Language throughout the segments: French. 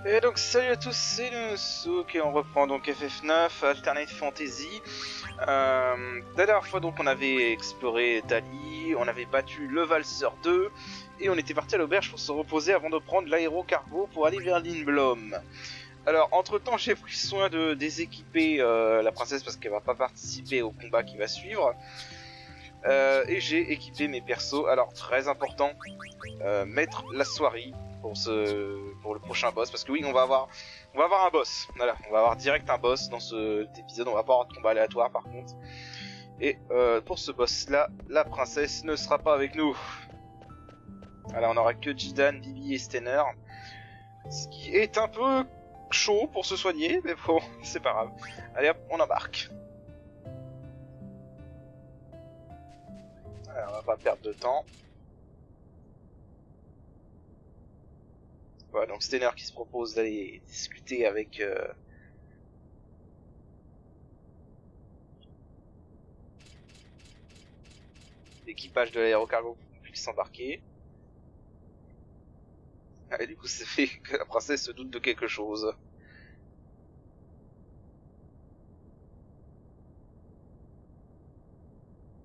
Et donc salut à tous, c'est le Souk et on reprend donc FF9 Alternate Fantasy. La dernière fois donc on avait exploré Dali, on avait battu le Valseur 2 et on était parti à l'auberge pour se reposer avant de prendre l'aérocargo pour aller vers Lindblom. Alors entre temps j'ai pris soin de déséquiper la princesse parce qu'elle va pas participer au combat qui va suivre. Et j'ai équipé mes persos. Alors très important, mettre la soirée pour le prochain boss, parce que oui on va avoir un boss. Voilà, on va avoir direct un boss dans cet épisode. On va pas avoir de combat aléatoire par contre. Et pour ce boss là, la princesse ne sera pas avec nous. Voilà, on aura que Jidan, Bibi et Stener, ce qui est un peu chaud pour se soigner, mais bon c'est pas grave. Allez hop, on embarque. Alors, on va pas perdre de temps. Voilà, donc Stener qui se propose d'aller discuter avec l'équipage de l'aérocargo pour qu'on puisse s'embarquer. Et du coup, ça fait que la princesse se doute de quelque chose.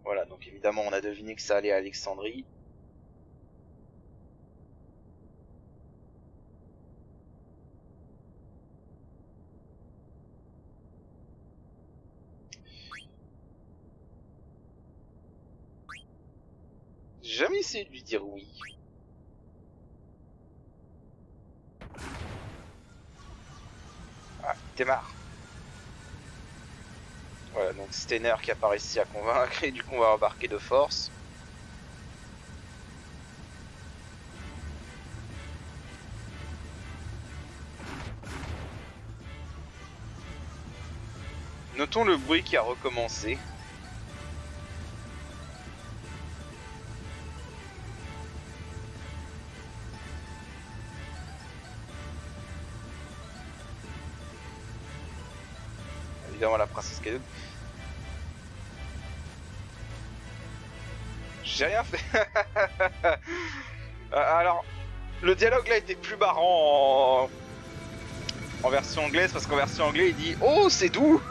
Voilà, donc évidemment, on a deviné que ça allait à Alexandrie. J'ai jamais essayé de lui dire oui. Ah, démarre. Voilà, donc Stener qui a pas réussi à convaincre, et du coup on va embarquer de force. Notons le bruit qui a recommencé. Évidemment la princesse Cadeau. J'ai rien fait. Alors, le dialogue là était plus marrant en version anglaise, parce qu'en version anglaise il dit « Oh, c'est doux !»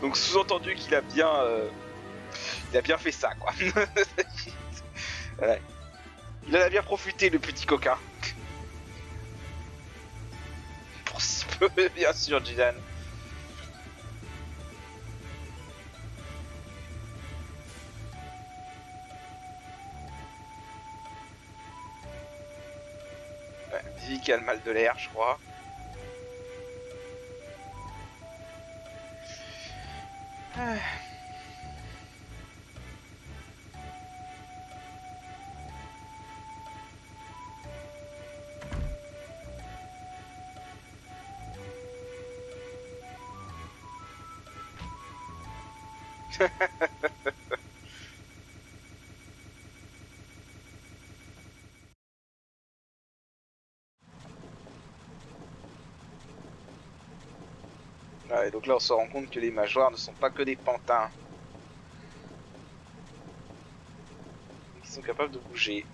Donc sous-entendu qu'il a bien... il a bien fait ça, quoi. Voilà. Il en a bien profité, le petit coquin. Pour si peu, bien sûr, Jidan. Ouais, Vivi qui a le mal de l'air, je crois. Ouais, donc là on se rend compte que les majoires ne sont pas que des pantins. Ils sont capables de bouger.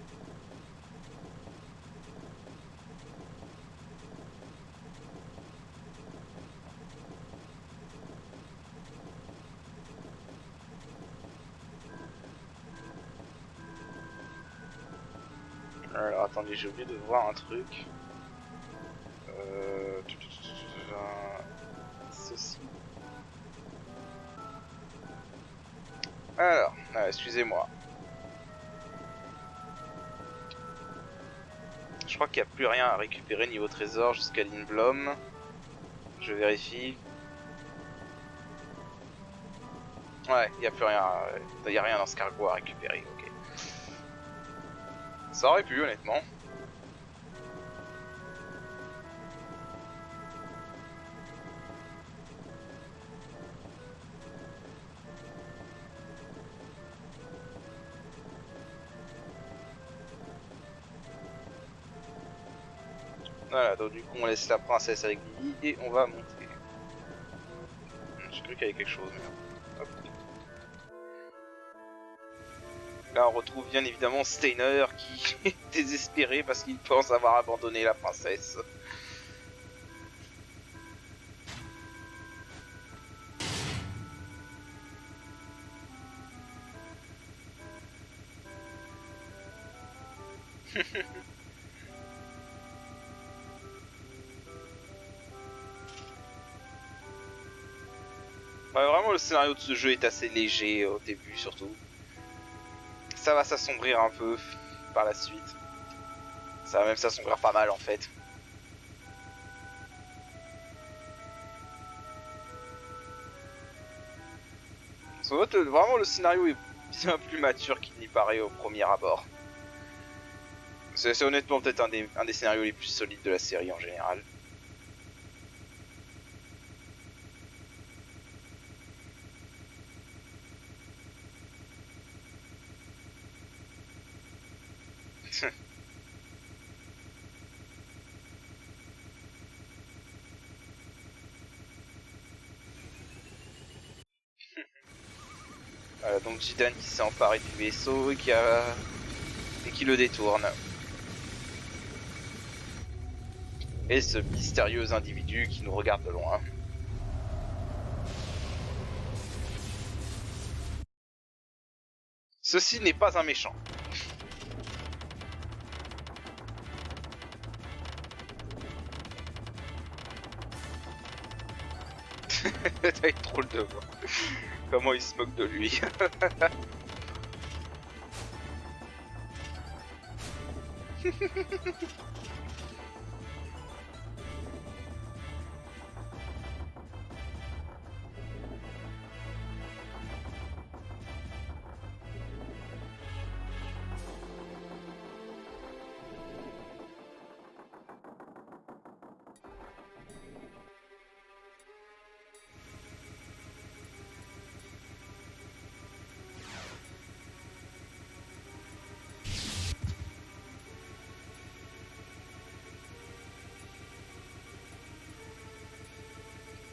Alors attendez, j'ai oublié de voir un truc. Ceci. Alors, excusez-moi. Je crois qu'il n'y a plus rien à récupérer niveau trésor jusqu'à Lindblom. Je vérifie. Ouais, il n'y a plus rien. Il n'y a rien dans ce cargo à récupérer, ok. Ça aurait pu, honnêtement. Voilà, donc du coup on laisse la princesse avec Bibi et on va monter. J'ai cru qu'il y avait quelque chose, mais non. Hop. Là, on retrouve bien évidemment Steiner qui est désespéré parce qu'il pense avoir abandonné la princesse. Ouais, vraiment, le scénario de ce jeu est assez léger au début, surtout. Ça va s'assombrir un peu par la suite. Ça va même s'assombrir pas mal, en fait. Vraiment, le scénario est bien plus mature qu'il n'y paraît au premier abord. C'est honnêtement peut-être un des scénarios les plus solides de la série en général. Voilà, donc Jidan qui s'est emparé du vaisseau et qui le détourne. Et ce mystérieux individu qui nous regarde de loin. Ceci n'est pas un méchant. T'as une drôle de voix. Comment il se moque de lui.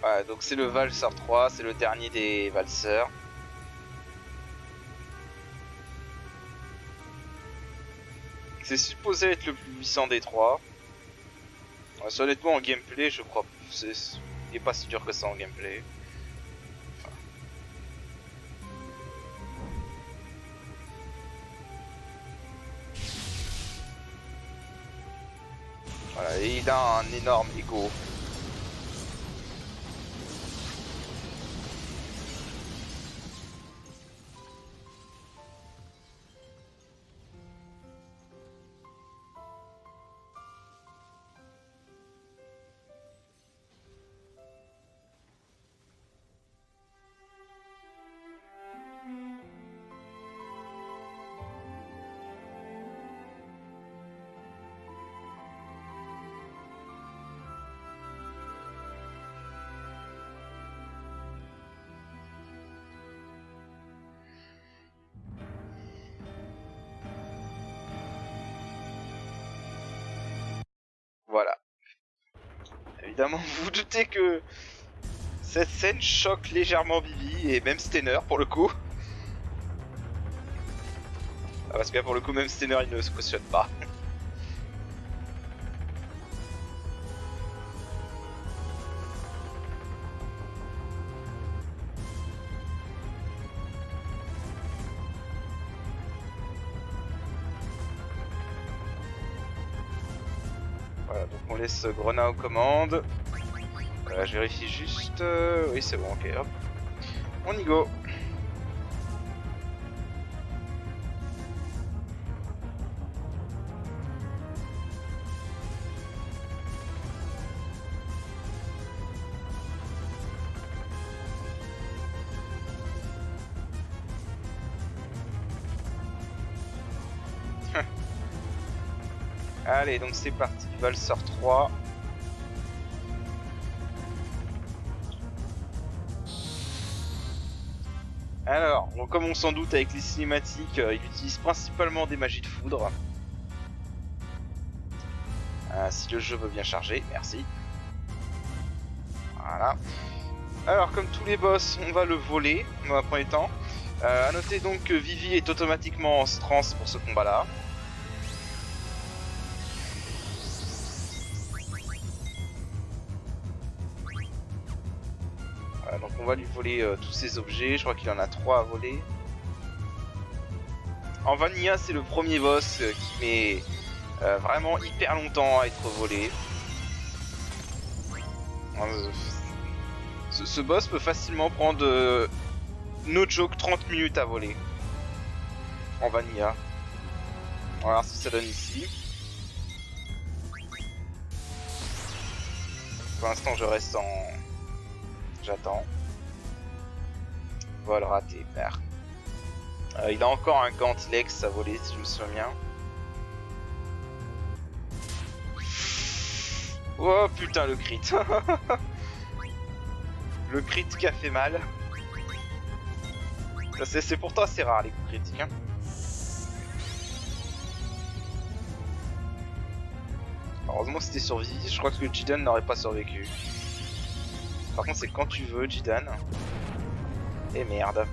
Voilà, donc c'est le Valseur 3, c'est le dernier des valseurs. C'est supposé être le plus puissant des trois. Honnêtement, en gameplay, je crois il n'est pas si dur que ça en gameplay. Voilà, et il a un énorme ego. Voilà. Évidemment, vous vous doutez que cette scène choque légèrement Vivi et même Steiner pour le coup. Ah, parce que pour le coup, même Steiner il ne se cautionne pas. Voilà, donc on laisse Grenat aux commandes. Voilà, je vérifie juste. Oui, c'est bon, ok, hop. On y go. Allez, donc c'est parti, Valseur 3. Alors, donc comme on s'en doute avec les cinématiques, il utilise principalement des magies de foudre. Si le jeu veut bien charger, merci. Voilà. Alors, comme tous les boss, on va le voler dans un premier temps. A noter donc que Vivi est automatiquement en trance pour ce combat-là. Voilà, donc on va lui voler tous ses objets. Je crois qu'il en a 3 à voler. En Vanilla, c'est le premier boss qui met vraiment hyper longtemps à être volé. Ce boss peut facilement prendre no joke 30 minutes à voler. En Vanilla. On va voir ce que ça donne ici. Pour l'instant je reste en... J'attends. Vol raté, merde. Il a encore un Gantilex à voler si je me souviens bien. Oh putain le crit. Le crit qui a fait mal. C'est pourtant assez rare les coups critiques. Hein. Heureusement c'était survécu. Je crois que Jidan n'aurait pas survécu. Par contre c'est quand tu veux Jidan. Et merde.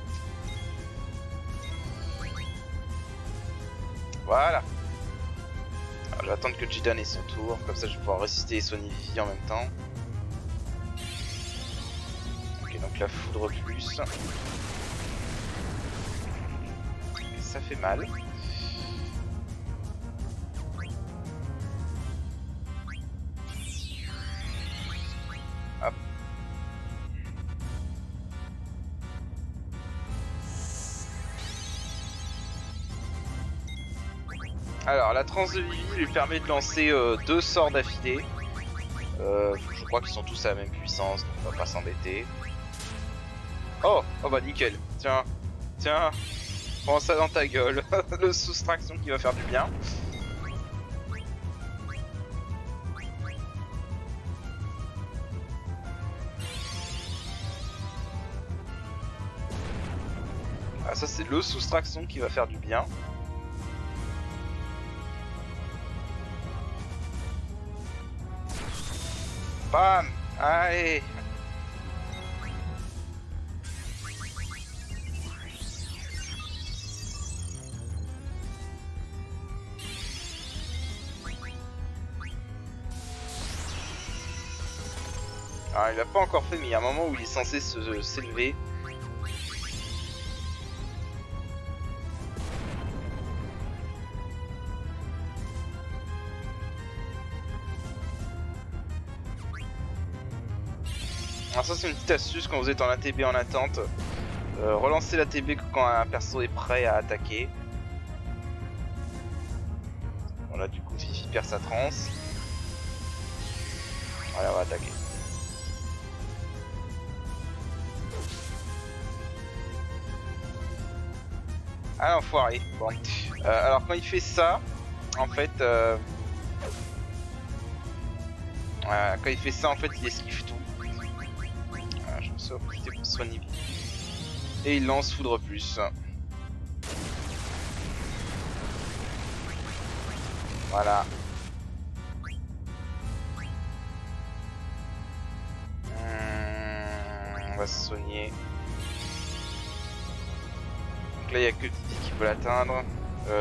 Voilà. Je vais attendre que Jidan ait son tour. Comme ça je vais pouvoir résister et soigner Vivi en même temps. Ok donc la foudre plus. Ça fait mal. Hop. Alors la transe de Vivi lui permet de lancer 2 sorts d'affilée. Je crois qu'ils sont tous à la même puissance, donc on va pas s'embêter. Oh bah nickel. Tiens. Prends ça dans ta gueule. Le soustraction qui va faire du bien. Ah, ça c'est le soustraction qui va faire du bien. Bam! Allez! Alors, il a pas encore fait, mais il y a un moment où il est censé s'élever. Alors ça c'est une petite astuce quand vous êtes en ATB en attente. Relancez l'ATB quand un perso est prêt à attaquer. Voilà, du coup Vivi perd sa transe. Voilà, on va attaquer. Ah l'enfoiré. Bon. Alors quand il fait ça, en fait... quand il fait ça, en fait, il esquive tout. Je me suis profité pour soigner. Et il lance foudre plus. Voilà. On va se soigner. Donc là, il n'y a que Didi qui peut l'atteindre.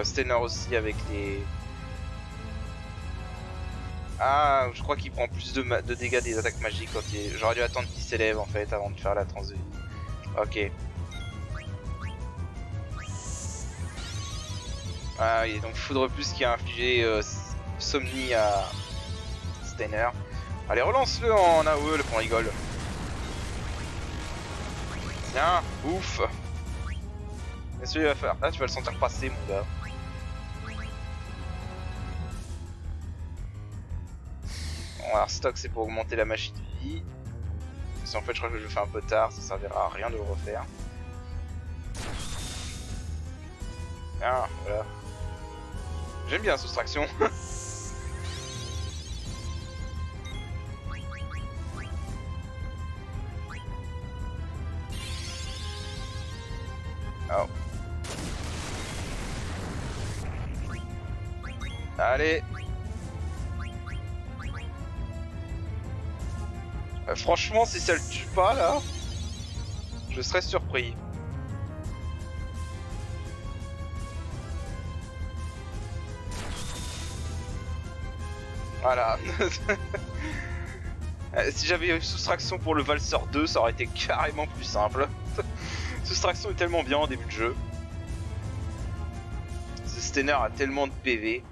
Steiner aussi avec les... Ah, je crois qu'il prend plus de dégâts des attaques magiques quand il est... J'aurais dû attendre qu'il s'élève en fait avant de faire la transe de vie. Ok. Ah oui, donc foudre plus qui a infligé Somni à Steiner. Allez, relance-le en AOE, qu'on rigole. Tiens, ouf. Qu'est-ce qu'il va faire? Là, tu vas le sentir passer, mon gars. Bon, alors stock, c'est pour augmenter la magie de vie. Parce qu'en fait, je crois que je le fais un peu tard, ça servira à rien de le refaire. Ah, voilà. J'aime bien la soustraction. Oh. Allez. Franchement, si ça le tue pas là, je serais surpris. Voilà. Si j'avais eu soustraction pour le Valseur 2, ça aurait été carrément plus simple. Soustraction est tellement bien en début de jeu. Ce Stener a tellement de PV.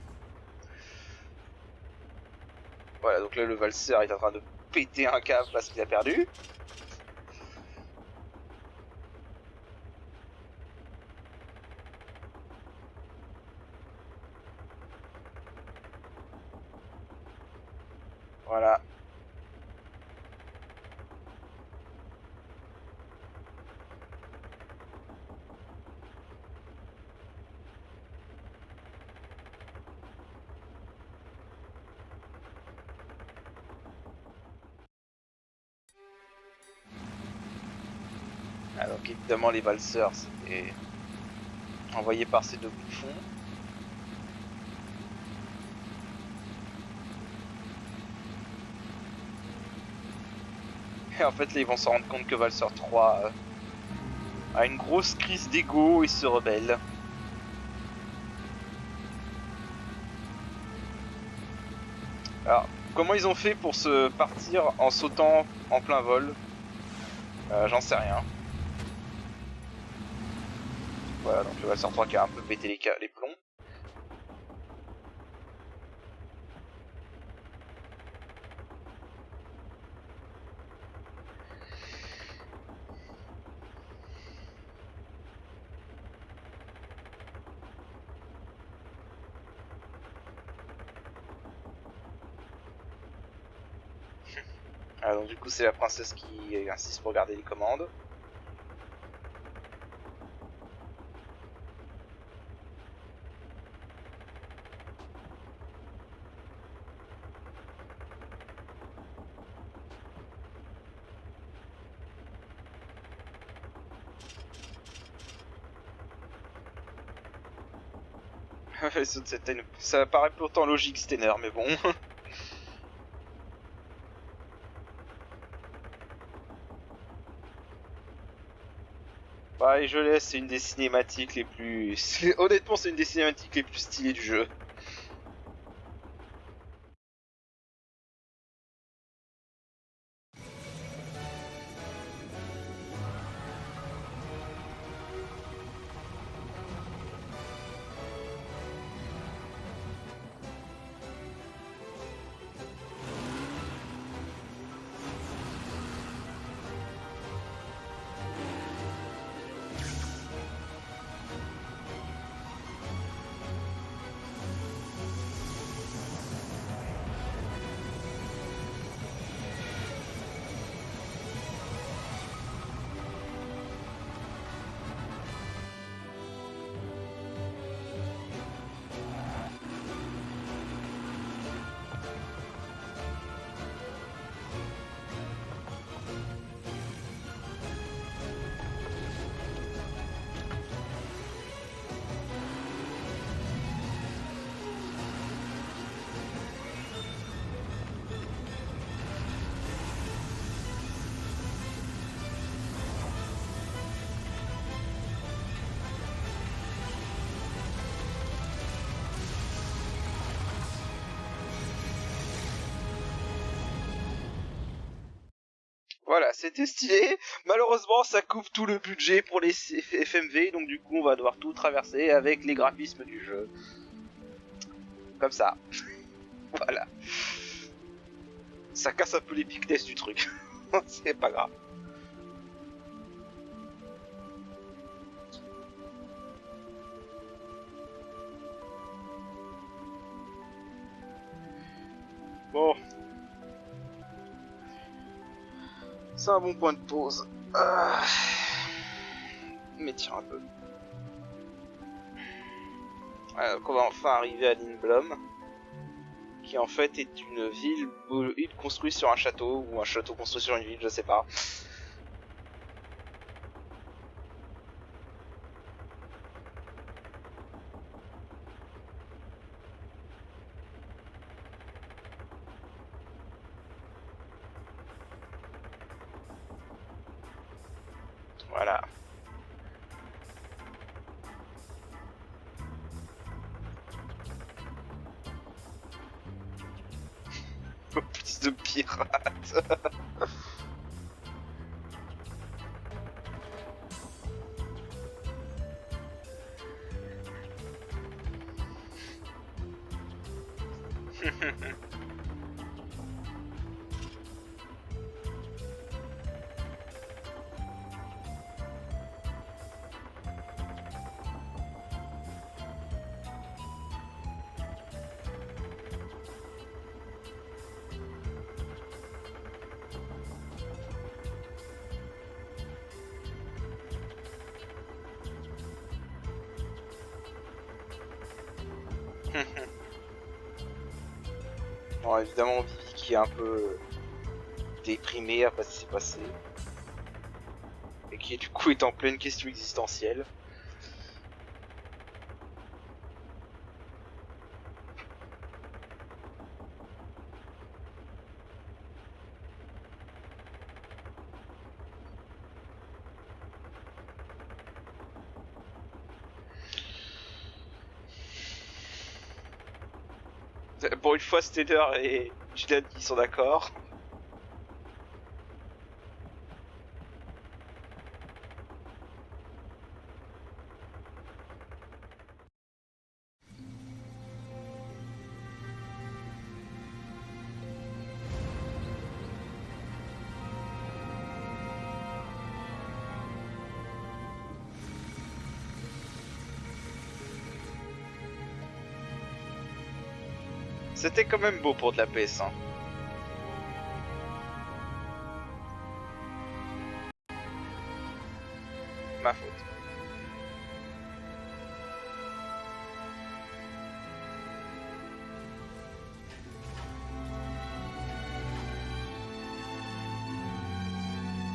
Voilà, donc là le Valseur est en train de péter un câble parce qu'il a perdu. Voilà. Ah, donc évidemment les valseurs c'était envoyé par ces deux bouffons. Et en fait là ils vont se rendre compte que Valseur 3 a une grosse crise d'ego et se rebelle. Alors comment ils ont fait pour se partir en sautant en plein vol? J'en sais rien. Voilà, donc le Valseur 3 qui a un peu pété les plombs. Donc du coup c'est la princesse qui insiste pour garder les commandes. Ça paraît pourtant logique Stener, mais bon. Pareil, je laisse, c'est une des cinématiques les plus... Honnêtement, c'est une des cinématiques les plus stylées du jeu. Voilà, c'était stylé. Malheureusement, ça coupe tout le budget pour les FMV, donc du coup, on va devoir tout traverser avec les graphismes du jeu. Comme ça. Voilà. Ça casse un peu l'épicness du truc. C'est pas grave. Bon. C'est un bon point de pause. Mais tiens un peu. Donc on va enfin arriver à Lindblom, qui en fait est une ville construite sur un château, ou un château construit sur une ville, je sais pas. Voilà. Plus de pirates. Bon, évidemment, Vivi qui est un peu déprimé après ce qui s'est passé. Et qui du coup est en pleine question existentielle. Pour une fois, Steller et Julian ils sont d'accord. C'était quand même beau pour de la PS1. Ma faute.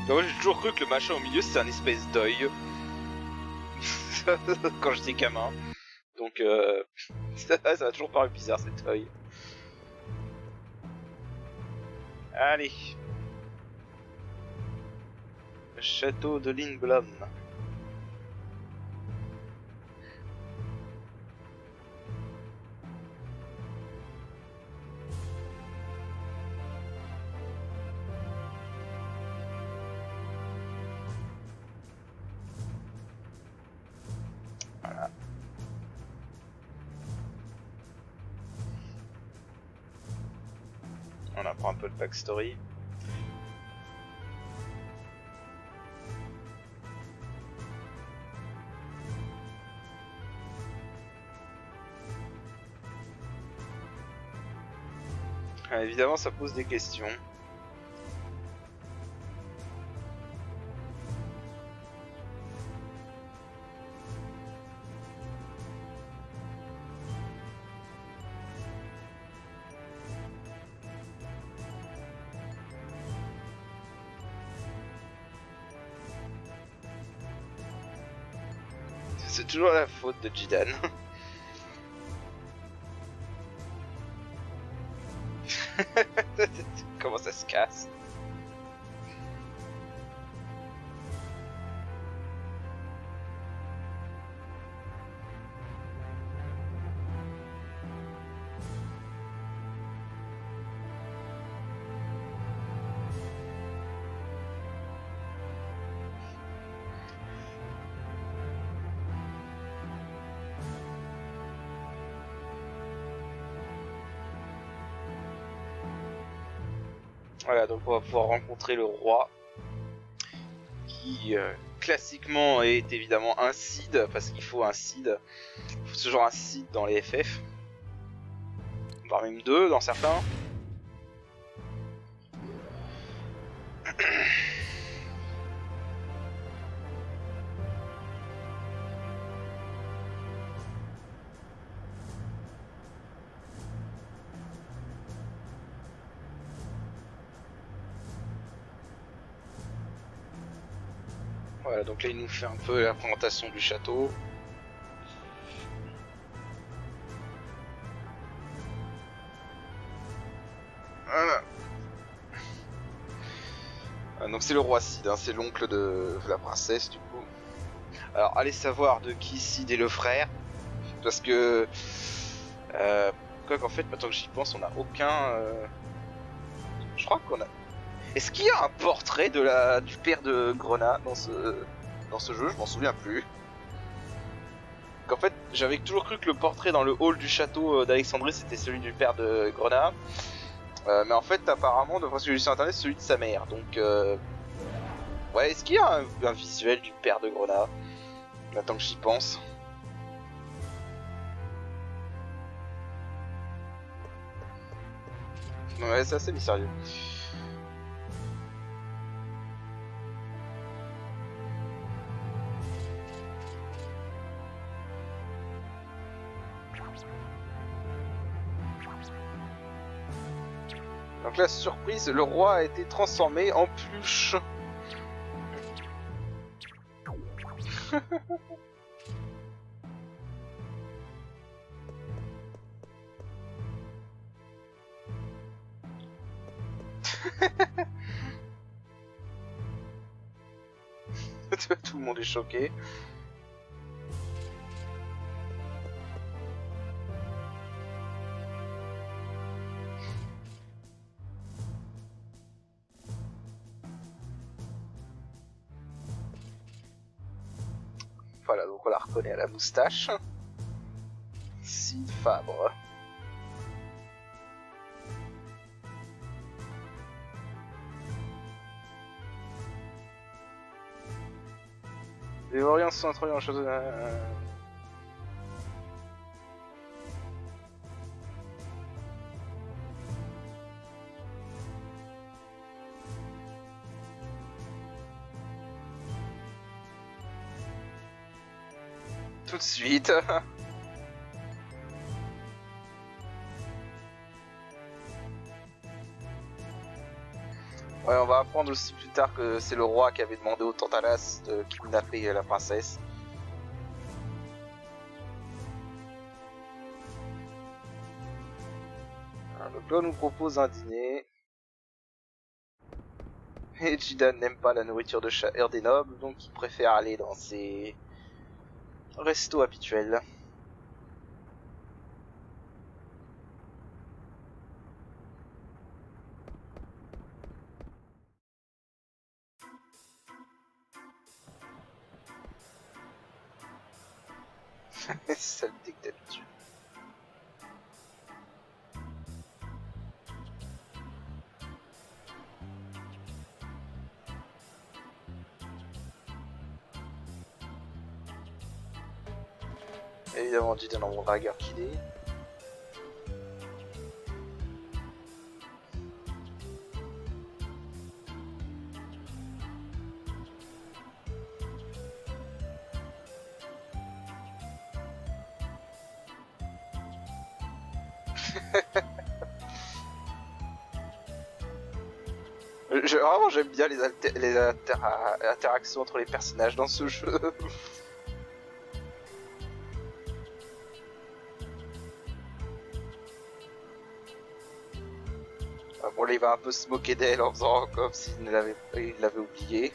Moi j'ai toujours cru que le machin au milieu c'était un espèce d'œil. Quand j'étais gamin. Donc ça m'a toujours paru bizarre cet œil. Allez. Le château de Lindblom. Voilà. On apprend un peu de backstory. Évidemment, ça pose des questions. C'est toujours la faute de Jidan. Comment ça se casse? Voilà, donc on va pouvoir rencontrer le roi qui classiquement est évidemment un Cid parce qu'il faut un Cid. Il faut ce genre un Cid dans les FF, voire même deux dans certains. Voilà, donc là il nous fait un peu la présentation du château. Voilà. Donc c'est le roi Cid, hein, c'est l'oncle de la princesse du coup. Alors allez savoir de qui Cid est le frère, parce que quoi qu'en fait maintenant que j'y pense on n'a aucun Je crois qu'on a... Est-ce qu'il y a un portrait du père de Grenat dans ce jeu? Je m'en souviens plus. Qu'en fait, j'avais toujours cru que le portrait dans le hall du château d'Alexandrie c'était celui du père de Grenat. Mais en fait, apparemment, d'après ce que j'ai vu sur internet, c'est celui de sa mère. Donc, ouais, est-ce qu'il y a un visuel du père de Grenat? Maintenant que j'y pense. Ouais, c'est assez mystérieux. Donc la surprise, le roi a été transformé en peluche. Tout le monde est choqué. Voilà, donc on la reconnaît à la moustache. Sid Fabre. Les Orients sont introduits en chose. Tout de suite. Ouais, on va apprendre aussi plus tard que c'est le roi qui avait demandé au Tantalas de kidnapper la princesse. Donc là, on nous propose un dîner. Et Jidan n'aime pas la nourriture de chair des nobles, donc il préfère aller dans ses restos habituels. Sale que d'habitude. Évidemment, Jidan en dragueur qu'il est. Vraiment, j'aime bien les interactions entre les personnages dans ce jeu. Bon, là, il va un peu se moquer d'elle en faisant comme s'il l'avait oublié.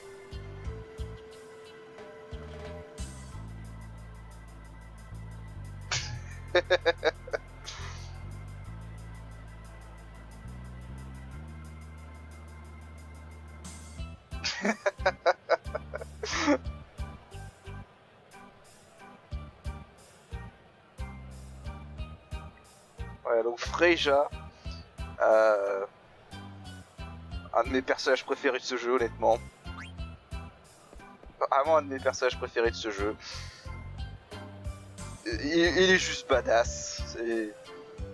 Ouais, donc Freyja, un de mes personnages préférés de ce jeu, honnêtement. Vraiment un de mes personnages préférés de ce jeu. Il est juste badass.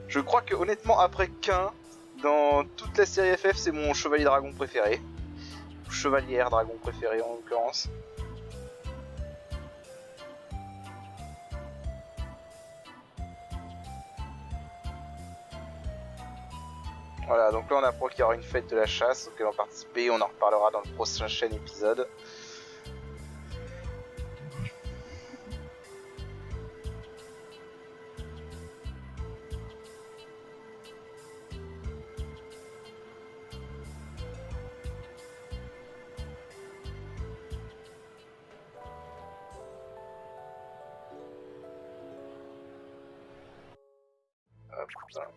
Je crois que honnêtement, après Kain, dans toute la série FF, c'est mon chevalier dragon préféré. Chevalière dragon préféré en l'occurrence. Voilà, donc là on apprend qu'il y aura une fête de la chasse auquel on participer, on en reparlera dans le prochain épisode. Hop, là.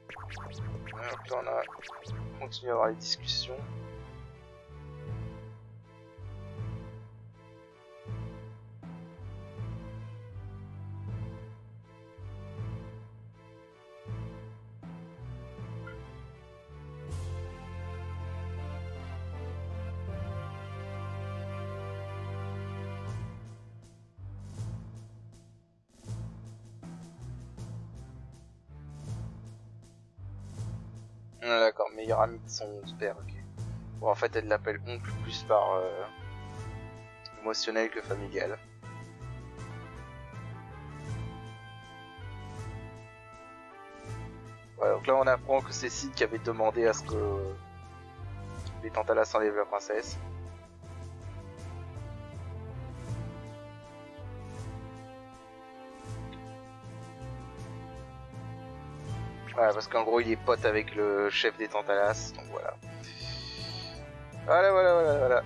Hop, là, on a continué à avoir les discussions. Ah, d'accord, meilleur ami de son père, ok. Bon, en fait, elle l'appelle oncle plus par émotionnel que familial. Ouais, donc là, on apprend que c'est Sid qui avait demandé à ce que les Tantalas enlèvent la princesse. Ouais, parce qu'en gros, il est pote avec le chef des Tantalas, donc voilà. Voilà.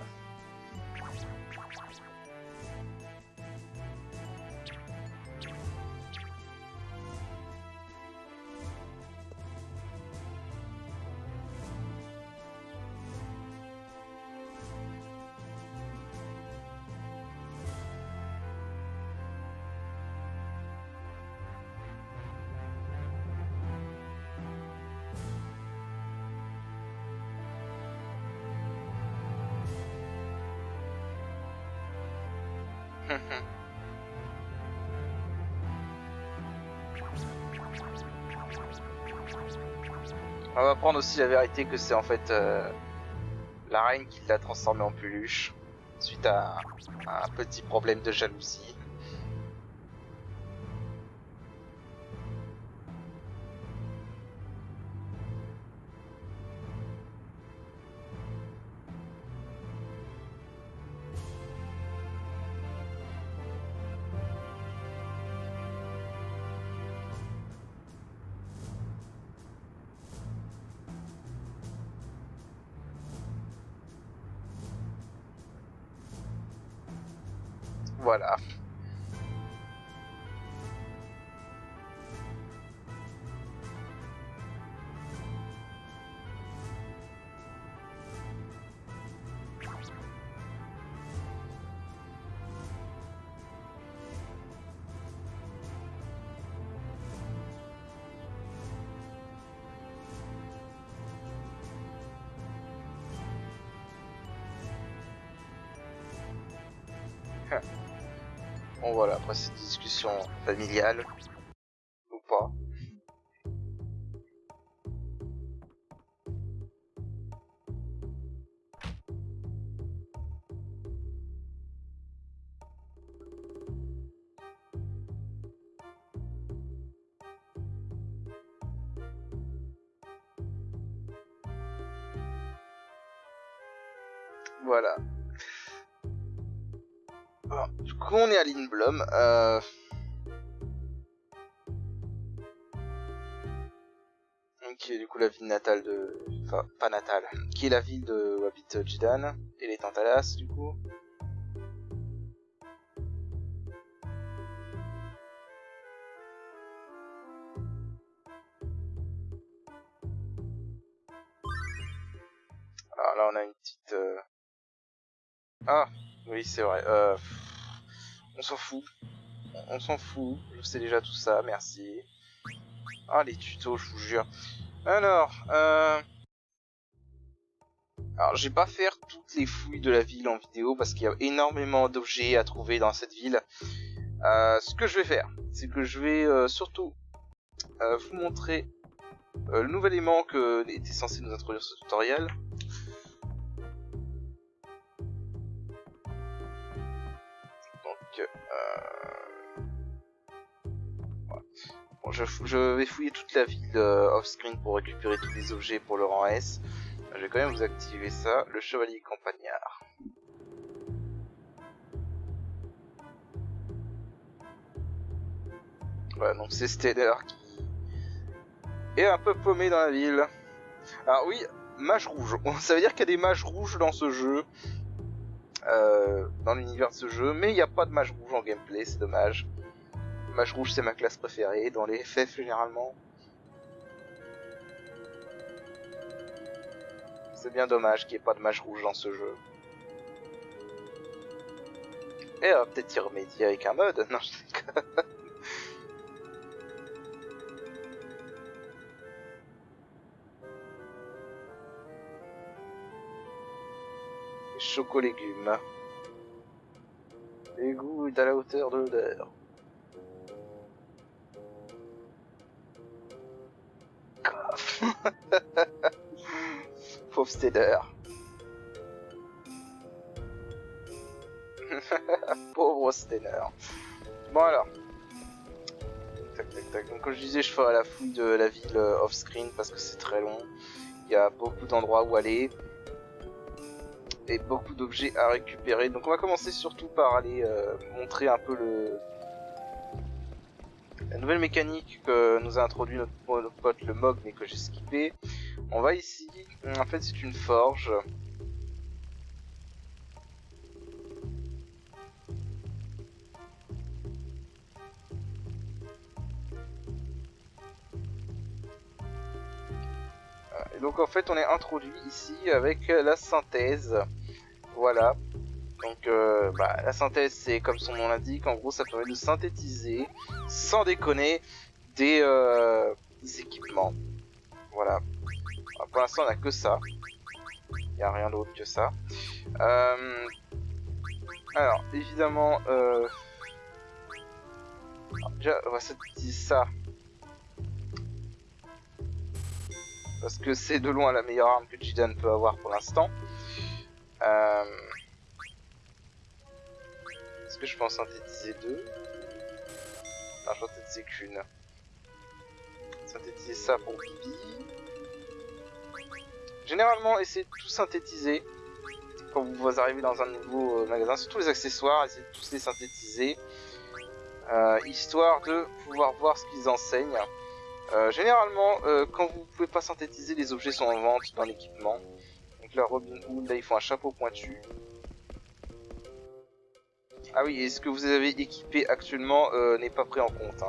On va apprendre aussi la vérité que c'est en fait la reine qui l'a transformé en peluche suite à un petit problème de jalousie. Voilà. Bon voilà, après cette discussion familiale, ou pas. Voilà. Alors, du coup, on est à Lindblom. Qui est du coup la ville natale de... Enfin, pas natale. Qui est la ville de où habite Jidan et les Tantalas, du coup. Alors là, on a une petite... Ah, oui, c'est vrai. On s'en fout. On s'en fout. Je sais déjà tout ça, merci. Ah, les tutos, je vous jure. Alors, alors, je vais pas faire toutes les fouilles de la ville en vidéo parce qu'il y a énormément d'objets à trouver dans cette ville. Ce que je vais faire, c'est que je vais surtout vous montrer le nouvel élément que était censé nous introduire ce tutoriel. Donc, voilà. Bon, je vais fouiller toute la ville off-screen pour récupérer tous les objets pour le rang S. Je vais quand même vous activer ça, le chevalier campagnard. Voilà, donc c'est Stellar qui est un peu paumé dans la ville. Alors oui, mage rouge. Ça veut dire qu'il y a des mages rouges dans ce jeu, dans l'univers de ce jeu, mais il n'y a pas de mage rouge en gameplay, c'est dommage. Mage rouge, c'est ma classe préférée dans les FF généralement. C'est bien dommage qu'il n'y ait pas de mage rouge dans ce jeu. Et on va peut-être y remédier avec un mode. Non, je déconne. Choco-légumes. Les goûts est à la hauteur de l'odeur. Pauvre Steller. Pauvre Steller. Bon alors. Tac tac tac. Donc comme je disais, je ferai la fouille de la ville off-screen parce que c'est très long. Il y a beaucoup d'endroits où aller. Et beaucoup d'objets à récupérer. Donc on va commencer surtout par aller montrer un peu la nouvelle mécanique que nous a introduit notre pote le Mog, mais que j'ai skippé. On va ici, en fait c'est une forge. Et donc en fait on est introduit ici avec la synthèse. Voilà. Donc la synthèse c'est comme son nom l'indique, en gros ça permet de synthétiser, sans déconner, des équipements. Voilà. Alors, pour l'instant on a que ça. Il n'y a rien d'autre que ça. Alors évidemment déjà on va synthétiser ça. Parce que c'est de loin la meilleure arme que Jidan peut avoir pour l'instant. Est-ce que je peux en synthétiser deux? Non, je vais en synthétiser qu'une. Synthétiser ça pour Bibi. Généralement, essayez de tout synthétiser quand vous arrivez dans un nouveau magasin. Surtout les accessoires, essayez de tous les synthétiser. Histoire de pouvoir voir ce qu'ils enseignent. Généralement, quand vous pouvez pas synthétiser, les objets sont en vente dans l'équipement. Donc là, Robin Hood, là, ils font un chapeau pointu. Ah oui, et ce que vous avez équipé actuellement n'est pas pris en compte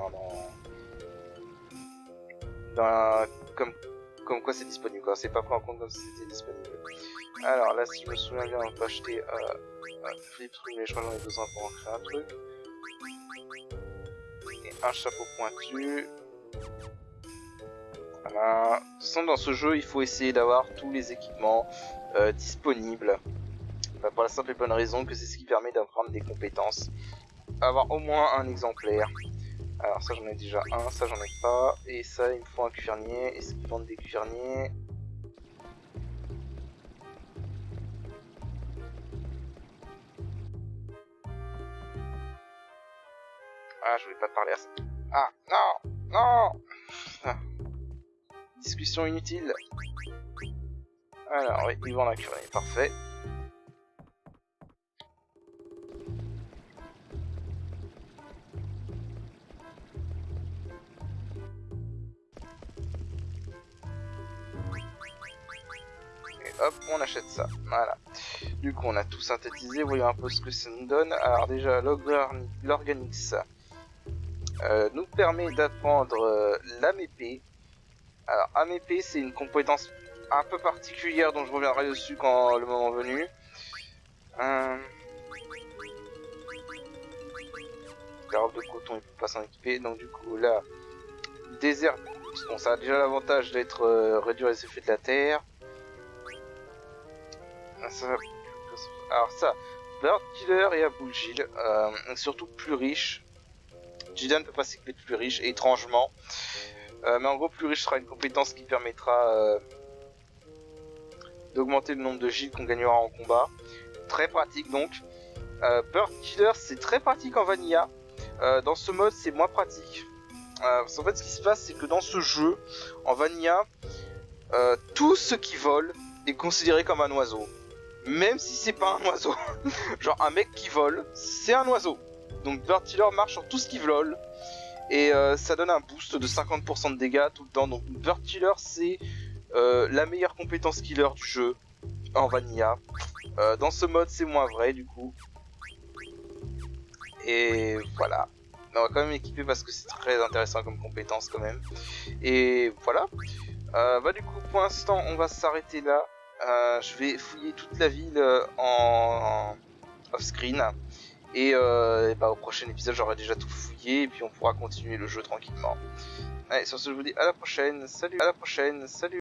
hein, comme quoi c'est disponible. C'est pas pris en compte comme si c'était disponible. Alors là, si je me souviens bien, on peut acheter un flip truc, mais je crois que j'en ai besoin pour en créer un truc. Et un chapeau pointu. Voilà. De toute façon, dans ce jeu, il faut essayer d'avoir tous les équipements disponibles. Pour la simple et bonne raison que c'est ce qui permet d'apprendre des compétences. Avoir au moins un exemplaire. Alors ça j'en ai déjà un, ça j'en ai pas. Et ça il me faut un cuirnier. Est-ce qu'ils vendent des cuirniers? Ah je voulais pas parler à ça. Ah non, non. Ah. Discussion inutile. Alors oui, ils vendent un cuirnier, parfait. Hop, on achète ça, voilà. Du coup, on a tout synthétisé, voyons un peu ce que ça nous donne. Alors déjà, l'Organix nous permet d'apprendre l'AMP. Alors, AMP, c'est une compétence un peu particulière dont je reviendrai dessus quand le moment venu. La robe de coton, il peut pas s'en équiper, donc du coup, là, désert, bon, ça a déjà l'avantage d'être réduire les effets de la terre. Alors ça, Bird Killer et Aboulgil, surtout plus riche. Jidan ne peut pas s'équiper de plus riche, étrangement. Mais en gros, plus riche sera une compétence qui permettra d'augmenter le nombre de gilles qu'on gagnera en combat. Très pratique donc. Bird Killer, c'est très pratique en vanilla. Dans ce mode, c'est moins pratique. Parce qu'en fait, ce qui se passe, c'est que dans ce jeu, en vanilla, tout ce qui vole est considéré comme un oiseau. Même si c'est pas un oiseau. Genre un mec qui vole, c'est un oiseau. Donc Bird Killer marche sur tout ce qui vole. Et ça donne un boost de 50% de dégâts tout le temps. Donc Bird Killer c'est la meilleure compétence killer du jeu en vanilla. Dans ce mode c'est moins vrai du coup. Et voilà. On va quand même équiper parce que c'est très intéressant comme compétence quand même. Et voilà. Du coup pour l'instant on va s'arrêter là. Je vais fouiller toute la ville en off-screen. Et au prochain épisode, j'aurai déjà tout fouillé et puis on pourra continuer le jeu tranquillement. Allez, sur ce, je vous dis à la prochaine. Salut, à la prochaine. Salut.